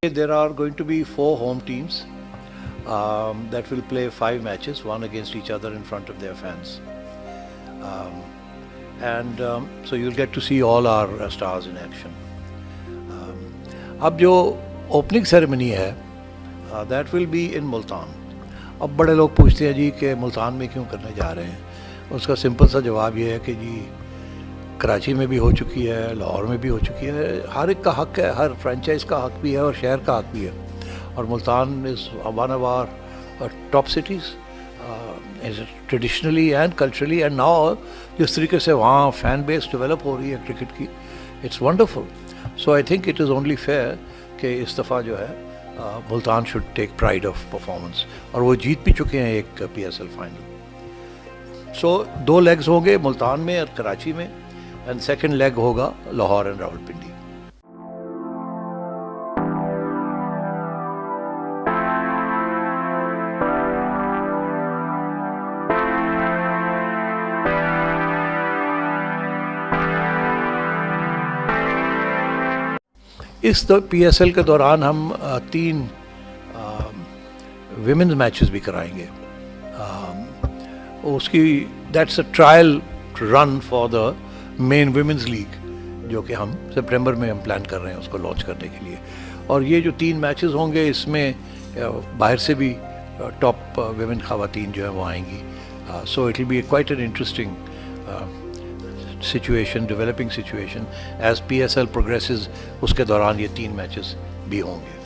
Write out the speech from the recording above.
There are going to be 4 home teams that will play 5 matches, one against each other in front of their fans. So you'll get to see all our stars in action. अब जो opening ceremony है, that will be in Multan. अब बड़े लोग पूछते हैं जी कि मुल्तान में क्यों करने जा रहे हैं. उसका सिंपल सा जवाब ये है कि जी कराची में भी हो चुकी है, लाहौर में भी हो चुकी है. हर एक का हक है, हर फ्रेंचाइज का हक भी है और शहर का हक भी है. और Multan is one of our top cities traditionally and culturally. And now जिस तरीके से वहाँ फ़ैन बेस डेवलप हो रही है क्रिकेट की, it's wonderful. So I think it is only fair कि इस दफ़ा जो है Multan should take pride of performance. और वो जीत भी चुके हैं एक PSL फाइनल. सो 2 लेग्स होंगे मुल्तान में और कराची में, एंड सेकेंड लेग होगा लाहौर एंड रावलपिंडी. इस PSL के दौरान हम 3 विमेंस मैचेस भी कराएंगे. उसकी that's a trial run for the main women's league जो कि हम सितंबर में हम प्लान कर रहे हैं उसको लॉन्च करने के लिए. और ये जो 3 मैचेस होंगे इसमें बाहर से भी टॉप विमेन ख़वातीन जो है वो आएंगी. So it will be quite an interesting situation, developing situation. As PSL progresses उसके दौरान ये 3 मैचेस भी होंगे.